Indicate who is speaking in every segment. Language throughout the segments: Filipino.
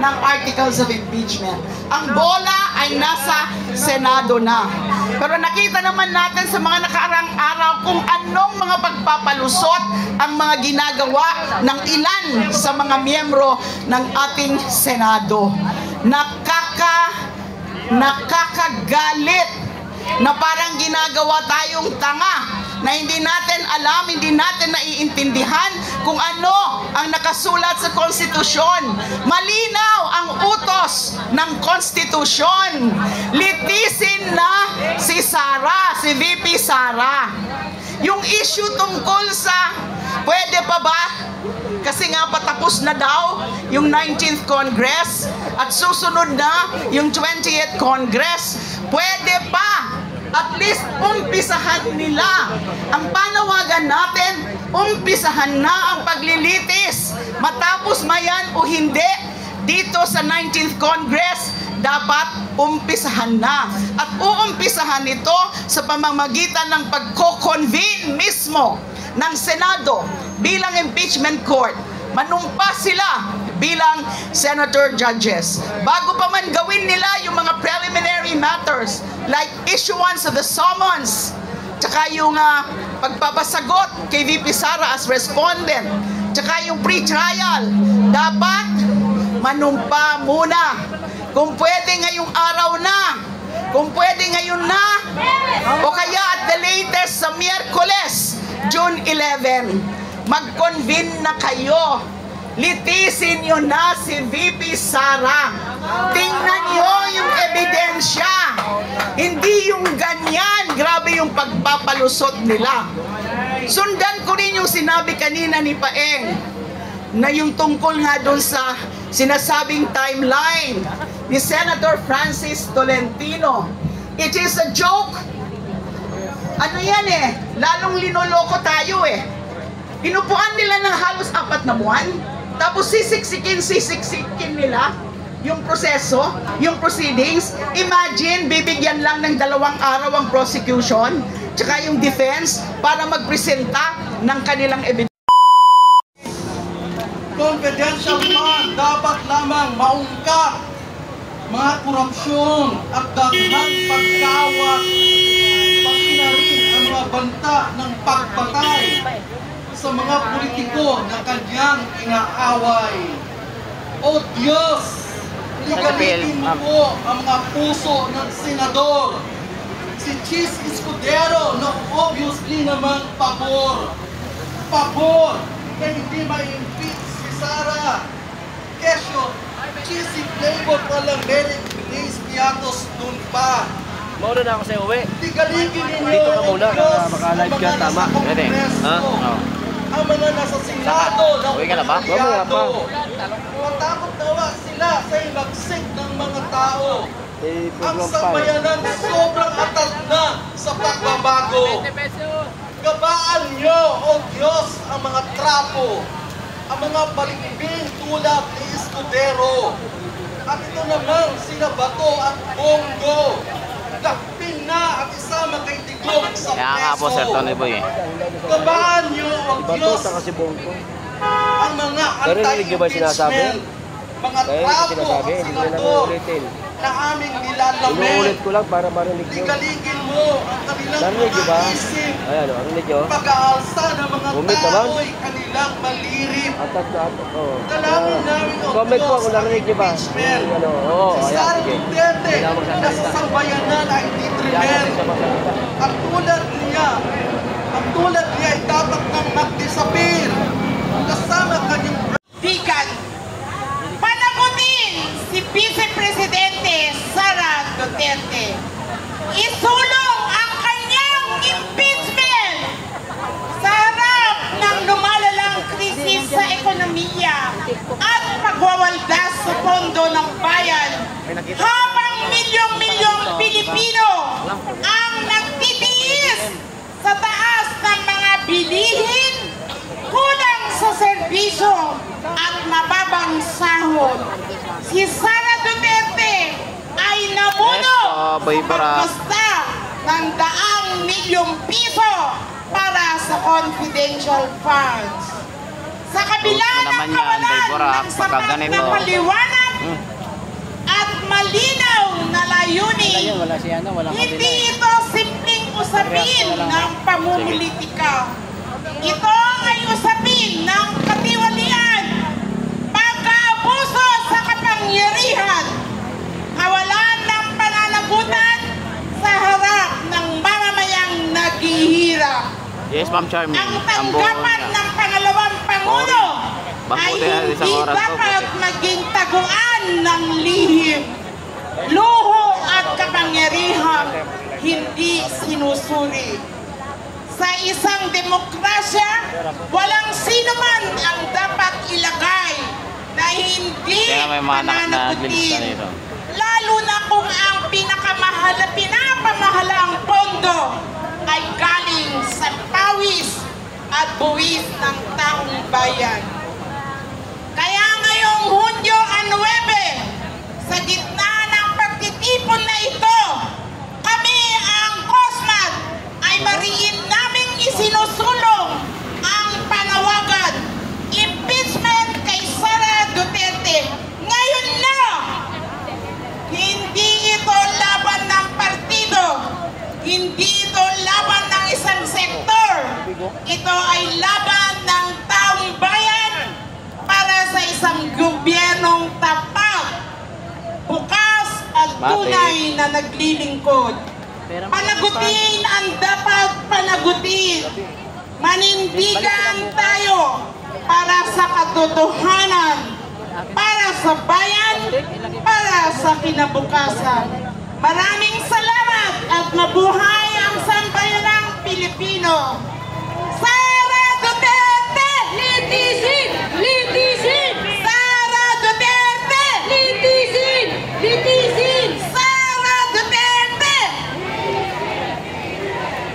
Speaker 1: ng articles of impeachment. Ang bola ay nasa Senado na. Pero nakita naman natin sa mga nakaraang araw kung anong mga pagpapalusot ang mga ginagawa ng ilan sa mga miyembro ng ating Senado. Nakakagalit na parang ginagawa tayong tanga, na hindi natin alam, hindi natin naiintindihan kung ano ang nakasulat sa konstitusyon. Malinaw ang utos ng konstitusyon. Litisin na si Sara, si VP Sara. Yung issue tungkol sa, pwede pa ba? Kasi nga patapos na daw yung 19th Congress at susunod na yung 20th Congress. Pwede pa. At least umpisahan nila. Ang panawagan natin, umpisahan na ang paglilitis. Matapos mayan o hindi, dito sa 19th Congress, dapat umpisahan na. At uumpisahan ito sa pamamagitan ng pagko-convene mismo ng Senado bilang impeachment court. Manumpa sila bilang senator judges. Bago pa man gawin nila yung mga preliminary matters like issuance of the summons, tsaka yung pagpapasagot kay VP Sara as respondent, tsaka yung pre-trial, dapat manumpa muna. Kung pwede ngayong araw na, kung pwede ngayon na, o kaya at the latest sa Miyerkules, June 11, mag-convene na kayo. Litisin nyo na si VP Sara. Tingnan nyo yung ebidensya. Hindi yung ganyan. Grabe yung pagpapalusot nila. Sundan ko rin yung sinabi kanina ni Paeng na yung tungkol nga doon sa sinasabing timeline ni Senator Francis Tolentino. It is a joke. Ano yan lalong linoloko tayo Inupuan nila ng halos 4 na buwan, tapos sisiksikin nila yung proseso, yung proceedings. Imagine, bibigyan lang ng 2 araw ang prosecution, tsaka yung defense, para magpresenta ng kanilang evidence.
Speaker 2: Confidential fund dapat lamang maungkap mga korupsyon at daghang pagkawat, pati na rin ang mga banta ng pagpatay sa mga politiko na kanyang inaaway. O Diyos, ligalitin mo po ang mga puso ng senador. Si Chis Escudero na obviously naman pabor na hindi ma-impeach si Sara. Kesyo, Chis Playboy palang merit days piatos dun pa.
Speaker 3: Mauna na ako sa uwi.
Speaker 2: Ligaligin ninyo
Speaker 3: dito ka muna,
Speaker 2: makalive
Speaker 3: ka, tama.
Speaker 2: Pwede. Ang mga nasa Senado ng Kongreso. Matakot nawa sila sa imagsik ng mga tao. Ang sambayanan sobrang atat na sa pagbabago. Gabaan nyo, O Diyos, ang mga trapo, ang mga baligbing tulad ni Escudero. At ito naman sila Bato at Bongo. Dakpin na at isama kay Digong sa preso. Gabaan nyo, O Diyos, ang mga anti-impeachment, mga trapo at senador na aming nilalamin.
Speaker 3: Inuulit ko lang para marinig nyo.
Speaker 2: Ligaligin mo ang kanilang mga isip. Pag-aalsa ng mga tao'y kanilang malirip. Dalangin namin, O Diyos, ang impeachment. Si Sara Duterte na sa sambayanan ay titrimen. At tulad niya ay dapat nang mag-disappear kasama kanyang
Speaker 1: Bigan, panagutin si Vice Presidente Sara Duterte. Isulong ang kanyang impeachment sa harap ng lumalalang krisis sa ekonomiya at pagwawaldas sa pondo ng bayan, habang milyong-milyong Pilipino ang nagtitiis sa taas ng mga bilihin, kulang sa serbisyo at mababang sahod. Si Sara Duterte ay namuno pagbasta ng 100 milyong piso para sa confidential funds. Sa kabila ng kawalan ng sapat na paliwanag at malinaw na layunin.
Speaker 3: Ayun, wala si ano, walang kabila.
Speaker 1: Hindi ito simpleng usapin ng pamumulitika. Ito ay usapin ng katiwalian, pagkaabuso sa kapangyarihan, kawalan ng pananagutan sa harap ng mamamayang naghihirap.
Speaker 3: Yes, Ma'am Charmy.
Speaker 1: Ang tanggapan ng pangalawang Pangulo ay hindi dapat maging taguan ng lihim, luho at kapangyarihan hindi sinusuri. Sa isang demokrasya, walang sino man ang dapat ilagay na hindi pananagutin, lalo na kung ang pinapamahalang pondo ay galing sa pawis at buwis ng taong bayan. Kaya ngayong Hunyo 9, sa gitna ng pagtitipon na ito, kami ang COSMAD ay mariin naming isinusulong ang panawagan, impeachment kay Sara Duterte. Ngayon na! Hindi ito laban ng partido, hindi ito laban ng isang sektor. Ito ay laban ng taong bayan para sa isang gobyernong tapat, bukas at tunay na naglilingkod. Panagutin ang dapat panagutin. Manindigan tayo para sa katotohanan, para sa bayan, para sa kinabukasan. Maraming salamat at mabuhay ang sambayanang Pilipino. Sara Duterte!
Speaker 4: Litisin! Litisin!
Speaker 1: Sara Duterte!
Speaker 4: Litisin! Litisin!
Speaker 1: Sara Duterte!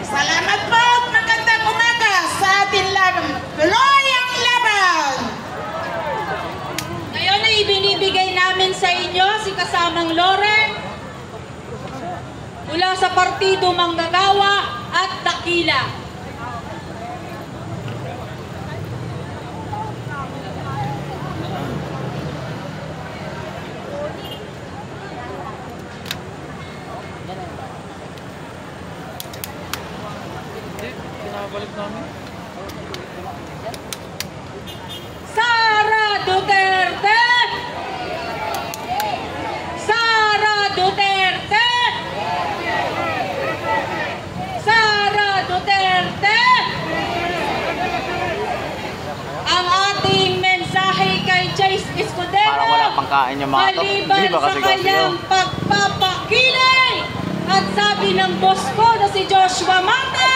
Speaker 1: Salamat po at magandang umaga sa ating laban. Tuloy ang laban!
Speaker 4: Ngayon ay ibinibigay namin sa inyo si kasamang Loren mula sa Partido Manggagawa at Dakila. Sara Duterte! Sara Duterte! Sara Duterte! Ang ating mensahe kay Chase Escudero,
Speaker 3: Parang wala pang kain yung mga to.
Speaker 4: maliban
Speaker 3: Hindi ba
Speaker 4: sa
Speaker 3: kasi
Speaker 4: kanyang pagpapakilay at sabi ng boss ko na si Joshua Mata,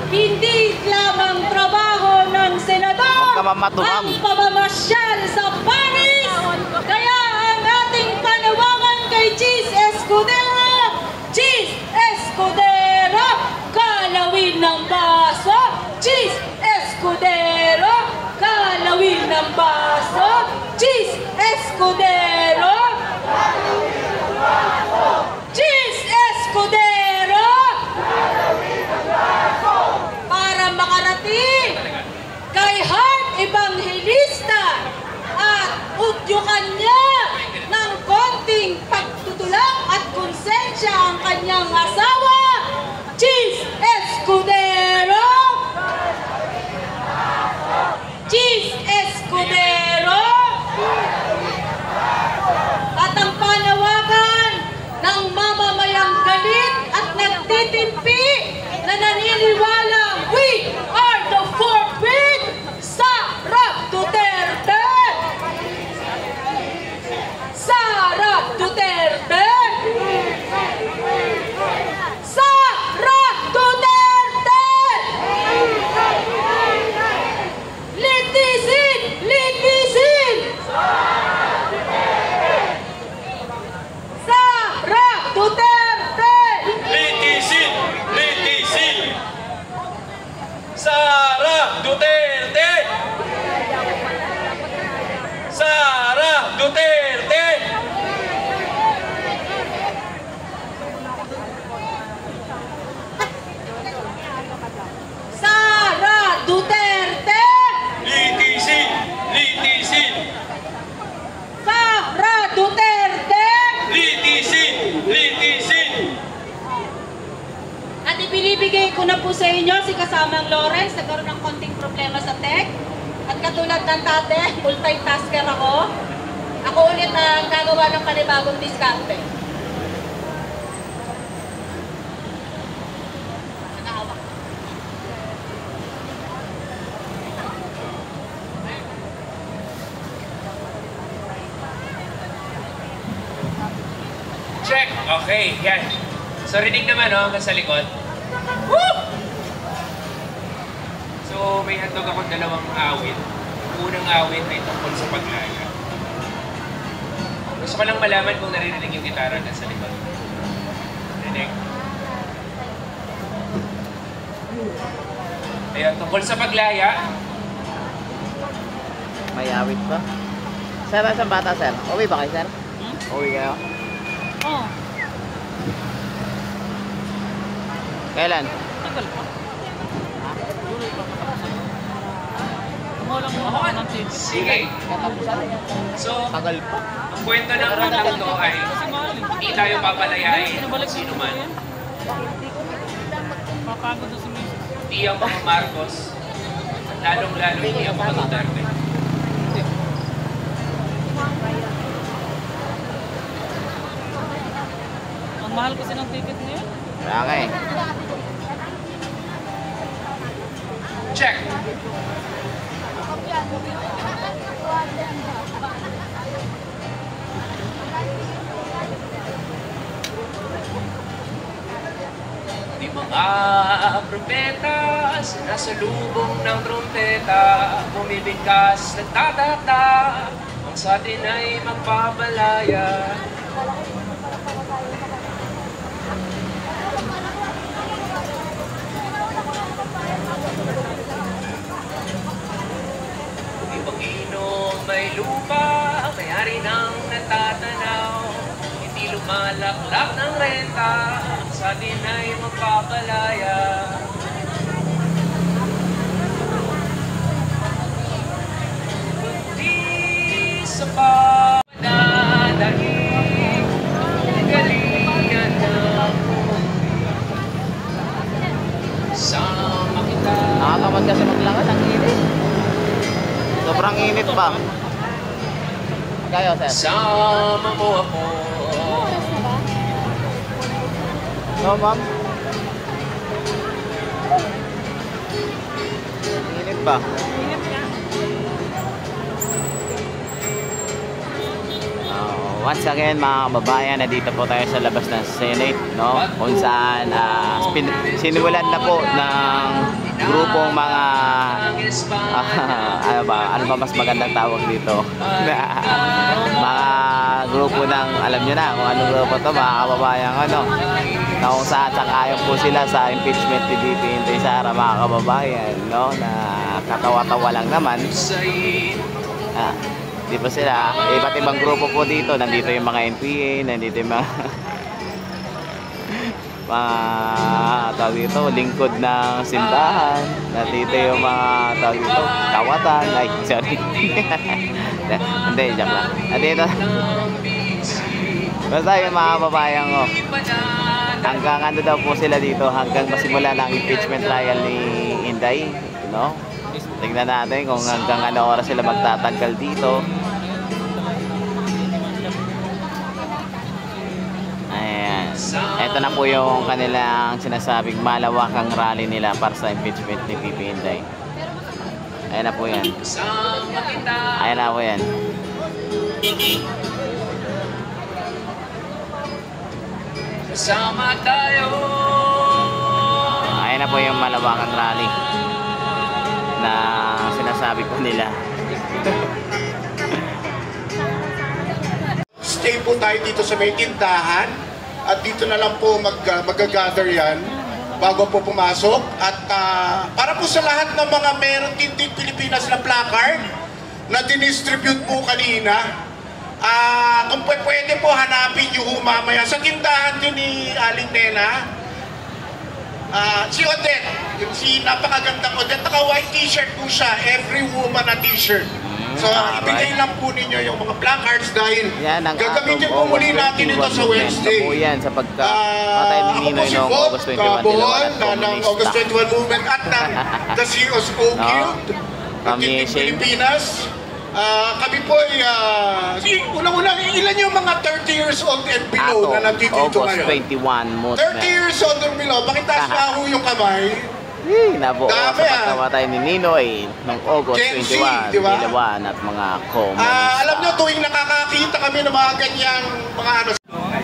Speaker 4: hindi lamang trabaho ng senador ang pamamasyal sa Paris. Kaya ang ating panawagan kay Chase Escudero, Chase Escudero, kalawin ng baso. Chase Escudero, kalawin ng baso. Chase Escudero, Chase Escudero, para makarating kay Heart Evangelista at udyukan niya ng konting pagtutulak at konsensya ang kanyang asawa, Chase Escudero, Chase Escudero, at ang panawagan ng mamamayang galit at nagtitimpi na naniniwalang we are the fourth Sara Duterte! Sara Duterte! ibinibigay ko na po sa inyo si kasamang Lawrence, nagkaroon ng konting problema sa tech. At katulad ng tate, multitasker ako. Ako ulit ang gagawa ng panibagong diskarte.
Speaker 5: Check! Okay, yan. So, rinig naman, no? Hanggang sa likod. Woo! So, may handog akong dalawang awit. Unang awit ay tungkol sa paglaya. Gusto ko lang malaman kung naririnig yung gitara na sa likod. Rinig. Ayun, tungkol sa paglaya.
Speaker 3: May awit pa. Sir, saan bata, sir? Uwi ba kayo, sir? Uwi kayo?
Speaker 4: Oh,
Speaker 3: Kailan?
Speaker 4: tagal pa.
Speaker 5: Sige. So,
Speaker 3: Tagal pa.
Speaker 5: ang kwento ng utang to ay hindi tayo papalayain kung sino man. Hindi ang mga Marcos, at lalong-lalo hindi ang mga Duterte.
Speaker 6: Ang mahal kasi ng ticket niya.
Speaker 3: Kaya nga eh.
Speaker 5: Check! Di mga propeta, sinasalubong ng trompeta, bumibigkas, nagtatakta, ang sa atin ay magpapalaya. Di Panginoon may lupa, may-ari ng natatanaw, hindi lumalaklak ng renta, sa atin ay magpapalaya. Di sa papadadaig, ang galingan ng mundi. Sama kita.
Speaker 3: Nakatamad kasi maglangan, ang init. Sobrang init pa. Kayo, sir?
Speaker 5: Sama mo ako.
Speaker 3: No, ma'am? Init pa. Once again, mga kababayan, nandito po tayo sa labas ng Senate, no? Kung saan sinimulan na po ng grupong mga ano ba mas magandang tawag dito? Mga grupo ng, alam nyo na kung anong grupo to, mga kababayan, ano, na kung saan sangayon po sila sa impeachment ni VP Inday Sara, mga kababayan, no? Na katawa-tawa lang naman. Di ba sila, iba't ibang grupo po dito. Nandito yung mga NPA, nandito yung mga tawag dito, lingkod ng simbahan, nandito yung mga tawag dito, kawatan, ay sorry. Hindi, joke lang. Nandito basta yung mga babayang ko, hanggang ano daw po sila dito, hanggang masimula ng impeachment trial ni Inday, no? Tingnan natin kung hanggang ano oras sila magtatanggal dito. Ayan. Ito na po yung kanilang sinasabing malawakang rally nila para sa impeachment ni VP Inday. Ayan na po yan. Ayan na po yan.
Speaker 5: Sama tayo.
Speaker 3: Ayan na po yung malawakang rally na sinasabi ko nila.
Speaker 7: Stay po tayo dito sa may tindahan at dito na lang po mag-gather yan bago po pumasok. At para po sa lahat ng mga meron Tindig Pilipinas na placard na dinistribute po kanina, kung pwede po hanapin nyo mamaya sa tindahan din ni Aling Nena. Si Odette, si napakagandang Odette, naka-white t-shirt po siya, every woman na t-shirt. So, ibigay lang po ninyo yung mga placards dahil
Speaker 3: Yan ang
Speaker 7: gagamitin
Speaker 3: atong
Speaker 7: po muli natin ito sa Wednesday.
Speaker 3: Po yan sa pagkamatay ni Ninoy noong August 21,
Speaker 7: Kabuhon ng August
Speaker 3: komunista.
Speaker 7: 21 movement at ng the CSO Guild ng Tindig Pilipinas. Kami po ay, unang-unang, ilan yung mga 30 years old and below na nandito
Speaker 3: August
Speaker 7: ngayon?
Speaker 3: 21 movement.
Speaker 7: 30 years old and below, pakitaas na ho yung kamay.
Speaker 3: Nabuo sa
Speaker 7: Dami,
Speaker 3: pagkamatay ni Ninoy noong August
Speaker 7: Gen Z,
Speaker 3: 21,
Speaker 7: di ba?
Speaker 3: Dilawan at mga komunista.
Speaker 7: Alam nyo, tuwing nakakakita kami ng mga ganyang mga ano.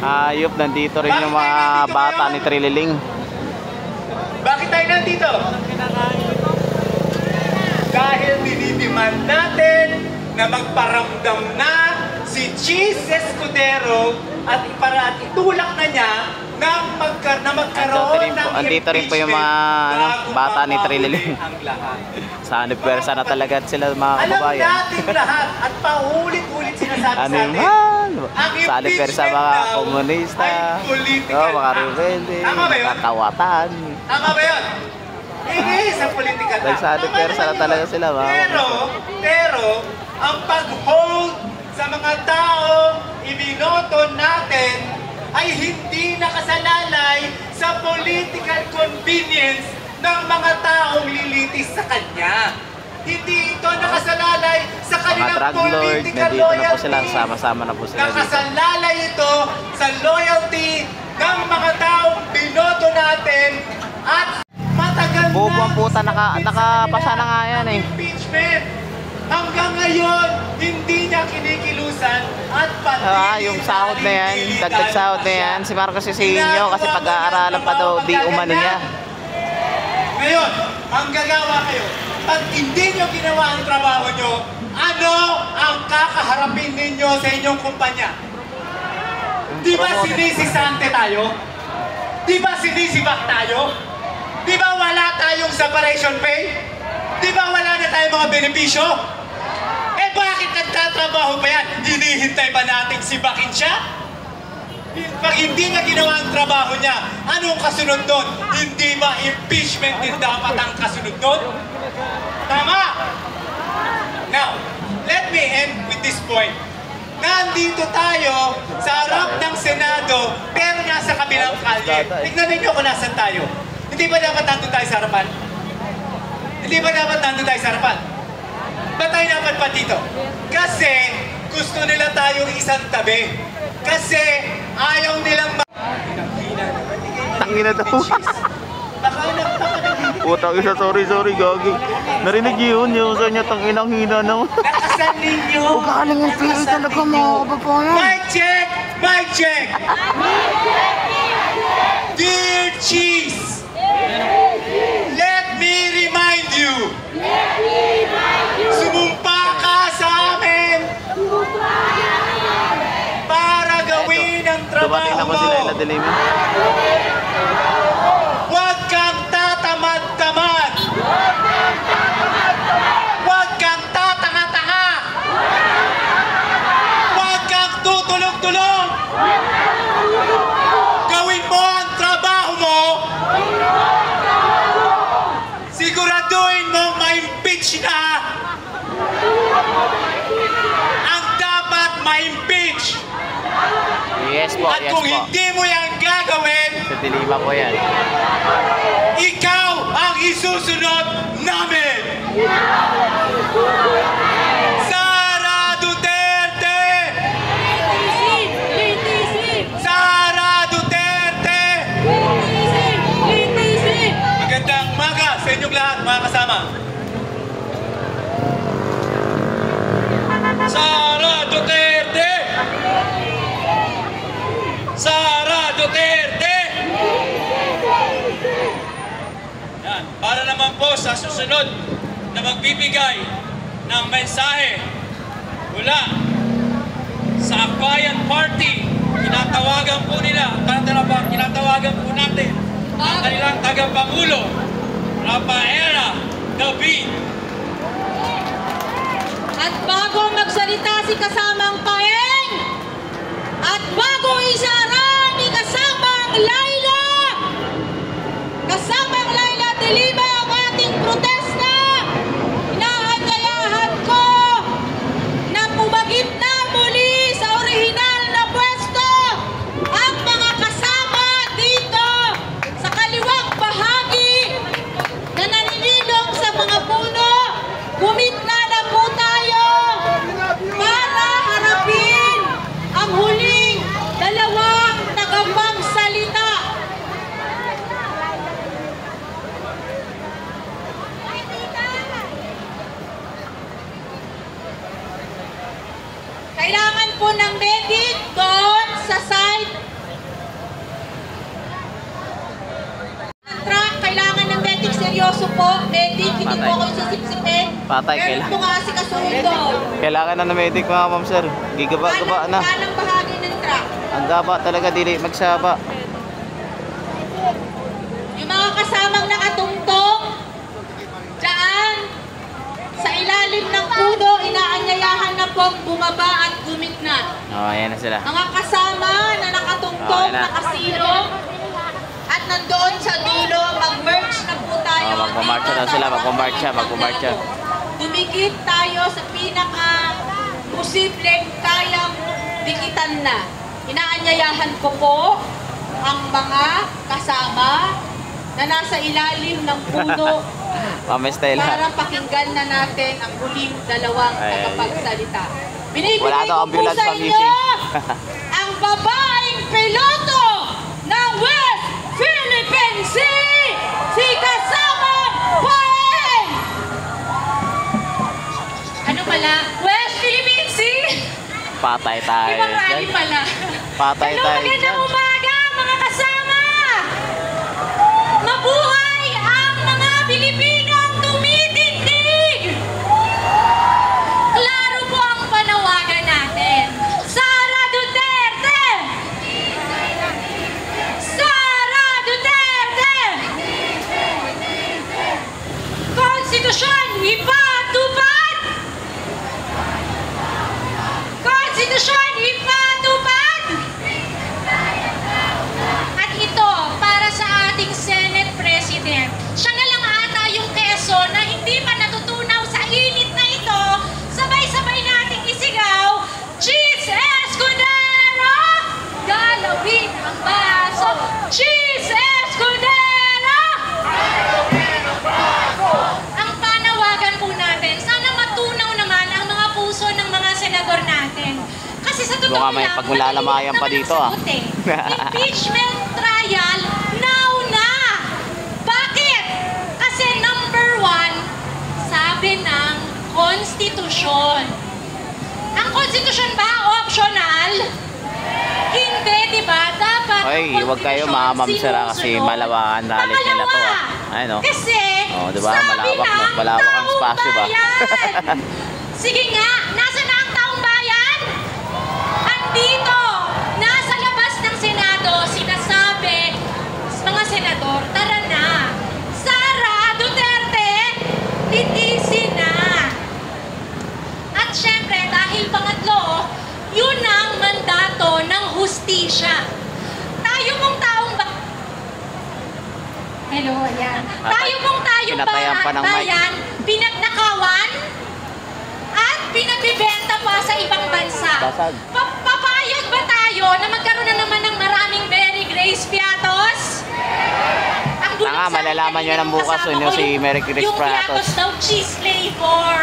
Speaker 3: Ayop, nandito rin yung mga bata ni Trililing.
Speaker 2: Bakit tayo nandito? Dahil dinidemand natin na magparamdam na si Cheese Escudero at itulak na niya na magkaroon ng
Speaker 3: Andito rin po yung mga bata ni Trililing. Sa aniversa na talaga sila mga kababayan.
Speaker 2: Alam natin lahat at paulit-ulit sinasabi sa atin.
Speaker 3: Sa aniversa mga komunista, mga rebelde, mga kawatan.
Speaker 2: Tama ba yun? Sa politika na.
Speaker 3: Sa aniversa na talaga sila mga
Speaker 2: Pero, ang pag-hold sa mga taong ibinoto natin ay hindi nakasalalay sa political convenience ng mga taong lilitis sa kanya. Hindi ito nakasalalay sa kanilang
Speaker 3: drug lord,
Speaker 2: political
Speaker 3: nandito na po
Speaker 2: loyalty.
Speaker 3: sila, sama-sama na po sila dito.
Speaker 2: Nakasalalay ito sa loyalty ng mga taong binoto natin at matagal na
Speaker 3: Bubuang puta, nakapasa na nga yan eh.
Speaker 2: impeachment. Hanggang ngayon, hindi niya kinikilusan at pati
Speaker 3: Yung sahod na yan, dagdag sahod na yan, si Marcos Sisinyo kasi pag-aaralan pa daw di umano niya.
Speaker 2: Ngayon, ang gagawa kayo, pag hindi niyo ginawa ang trabaho niyo, ano ang kakaharapin ninyo sa inyong kumpanya? Di ba sinisisante tayo? Di ba sinisibak tayo? Di ba wala tayong separation pay? Di ba wala na tayong mga benepisyo? Bakit nagtatrabaho pa yan? Hinihintay ba natin sibakin siya? Pag hindi niya ginawa ang trabaho niya, anong kasunod doon? Hindi ba impeachment din dapat ang kasunod doon? Tama! Now, let me end with this point. Nandito tayo sa harap ng Senado, pero nasa kabilang kalye. Tignan ninyo kung nasan tayo. Hindi ba dapat nandun tayo sa harapan? Hindi ba dapat nandun tayo sa harapan? Ba't tayo dapat pa dito? Kasi gusto nila tayong isang tabi. Kasi ayaw nilang
Speaker 3: Tangina daw. Putang isa, sorry, gagi. Narinig yun, yung sa niya, tanginang hina naman.
Speaker 2: nakasan ninyo.
Speaker 3: Galing yung PA talaga mga kababayan.
Speaker 2: Mic check! Mic check! Dear Cheese, let me remind you. Sumumpa ka sa amin para gawin ang
Speaker 3: Dumating na
Speaker 2: trabaho
Speaker 3: ba sila
Speaker 2: mo.
Speaker 3: ila Delima?
Speaker 2: Huwag kang tatamad-tamad. Huwag kang tatanga-tanga. Huwag kang tutulog-tulog. Gawin mo ang trabaho mo. Siguraduhin mong ma-impeach na ang dapat ma-impeach.
Speaker 3: Yes po,
Speaker 2: At
Speaker 3: yes
Speaker 2: kung
Speaker 3: po.
Speaker 2: hindi mo yan gagawin,
Speaker 3: Sa Delima po yan.
Speaker 2: ikaw ang isusunod namin! Sara Duterte! Sara Duterte! Magandang umaga sa inyong lahat, mga kasama. Sara Duterte! Sara Duterte! Yan. Para naman po sa susunod na magbibigay ng mensahe mula sa Akbayan Party, kinatawagan po nila, kinatawagan po natin ang kanilang tagapangulo, Rafaela David.
Speaker 4: At bago magsalita si kasamang Paeng, at bago isara ni kasamang Laila, kasamang Laila Delima ang ating protesta, inaanyayahan ko Hindi
Speaker 3: Patay.
Speaker 4: po ako sisipsipin.
Speaker 3: Patay,
Speaker 4: Meron
Speaker 3: kailangan.
Speaker 4: po nga si Kasundo.
Speaker 3: Kailangan na ng medic mga ma'am sir. Gigaba-gaba na.
Speaker 4: Kanang bahagi ng truck.
Speaker 3: Ang gaba talaga, dili magsaba.
Speaker 4: Yung mga kasamang nakatungtong, dyan, sa ilalim ng puno, inaanyayahan na pong bumaba at gumitna.
Speaker 3: Oh, ayan na sila.
Speaker 4: Mga kasama na nakatungtong,
Speaker 3: Okay na.
Speaker 4: nakasilong, at nandoon sa dulo, mag-merge na po tayo.
Speaker 3: Oh, magpumarcha na sila, magpumarcha.
Speaker 4: Dumikit tayo sa pinaka-posibleng kayang dikitan na. Inaanyayahan ko po ang mga kasama na nasa ilalim ng puno
Speaker 3: Pamestay
Speaker 4: para
Speaker 3: lang.
Speaker 4: pakinggan na natin ang huling dalawang
Speaker 3: Ay.
Speaker 4: tagapagsalita.
Speaker 3: Wala
Speaker 4: Binibigay
Speaker 3: daw
Speaker 4: ko po
Speaker 3: ambulance
Speaker 4: sa
Speaker 3: pa
Speaker 4: inyo
Speaker 3: missing.
Speaker 4: ang babaeng piloto ng West Philippine Sea, si Kasama Poeng! Ano pala? West Philippine Sea?
Speaker 3: Patay tayo.
Speaker 4: Ibang rally pala.
Speaker 3: Patay
Speaker 4: Hello,
Speaker 3: tayo
Speaker 4: magandang
Speaker 3: dyan.
Speaker 4: umaga mga kasama! Mabuhay ang mga Pilipinong tumitindig! Klaro po ang panawagan natin. Sara Duterte! Sara Duterte! Konstitusyon, ipatupad! Konstitusyon, ipatupad! At ito, para sa ating Senate President, siya na lang ata yung keso na hindi pa natutunaw sa init na ito, sabay-sabay nating isigaw, Cheese Escudero! Galawin ang baso, Cheese Escudero! Ang panawagan po natin, sana matunaw naman ang mga puso ng mga senador natin. Kasi sa totoo
Speaker 3: Mukhang may
Speaker 4: lang,
Speaker 3: pagmulalamayan pa
Speaker 4: madali
Speaker 3: dito,
Speaker 4: naman ang sagot eh. Impeachment trial, now na! Bakit? Kasi number 1, sabi ng konstitusyon. Ang konstitusyon ba optional? Hindi, di ba? Dapat
Speaker 3: Oy,
Speaker 4: ang
Speaker 3: huwag kayo
Speaker 4: konstitusyon
Speaker 3: mamamsara kasi
Speaker 4: sinusunod.
Speaker 3: malawakan rally nila to, ah. Ayun, oh.
Speaker 4: Kasi,
Speaker 3: Oh, di ba?
Speaker 4: sabi
Speaker 3: Malawak,
Speaker 4: ng
Speaker 3: malawak ang
Speaker 4: taong
Speaker 3: spasyo ba?
Speaker 4: bayan. Sige nga, nasa na ang taong bayan? Andito, nasa labas ng Senado, sinasabi mga senador, tara na. Sara Duterte, titisin na. At syempre, dahil pangatlo, yun ang mandato ng hustisya. Tayo mong taong Hello, ayan. Tayo pong tayong
Speaker 3: Pinatayan pa ng mic.
Speaker 4: bayan, pinagnakawan at pinagbibenta pa sa ibang bansa.
Speaker 3: Basag.
Speaker 4: Papayag ba tayo na magkaroon na naman ng maraming Mary Grace Piatos? Ang bulag
Speaker 3: Tanga,
Speaker 4: sa akin
Speaker 3: malalaman nyo
Speaker 4: kanina
Speaker 3: ng
Speaker 4: nung
Speaker 3: bukas
Speaker 4: kasama
Speaker 3: yun
Speaker 4: ko
Speaker 3: si Mary Grace
Speaker 4: yung
Speaker 3: Piatos.
Speaker 4: Piatos daw cheese flavor.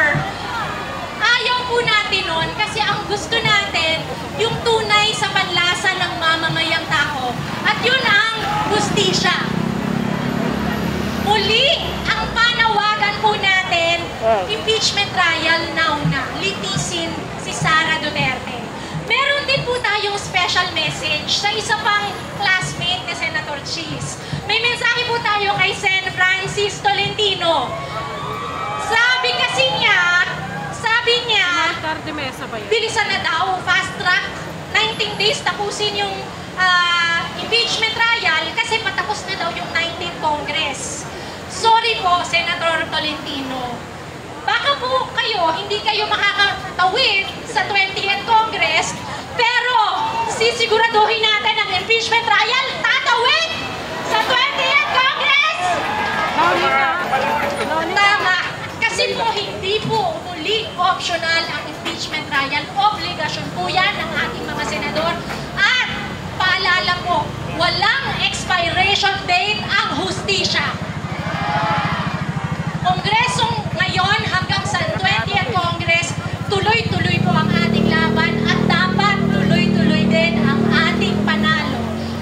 Speaker 4: Ayaw po natin nun kasi ang gusto natin yung tunay sa panlasa ng mamamayang tao. At yun ang hustisya. Muli, ang panawagan po natin, impeachment trial now na, litisin si Sara Duterte. Meron din po tayong special message sa isa pang classmate ni Senator Cheese. May mensahe po tayo kay Sen. Francis Tolentino. Sabi niya,
Speaker 6: Tarde mesa ba yan?
Speaker 4: bilisan na daw, fast track, 19 days tapusin yung impeachment trial kasi patapos na daw yung 19th Congress. Sorry po, Senator Tolentino. Baka po kayo, hindi kayo makakatawid sa 20th Congress, pero sisiguraduhin natin ang impeachment trial, tatawid sa 20th Congress! Tama. Kasi po, hindi po muli optional ang impeachment trial. Obligasyon po yan ng ating mga senador. At paalala po, walang expiration date ang hustisya. Kongresong ngayon hanggang sa 20th Congress, tuloy-tuloy po ang ating laban at dapat tuloy-tuloy din ang ating panalo.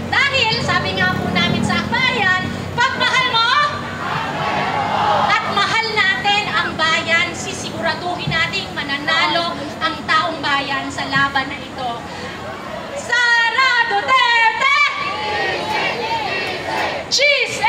Speaker 4: Dahil, sabi nga po namin sa akbayan, pagmahal mo at mahal natin ang bayan, sisiguraduhin nating mananalo ang taong bayan sa laban na ito. Sara Duterte! Cheese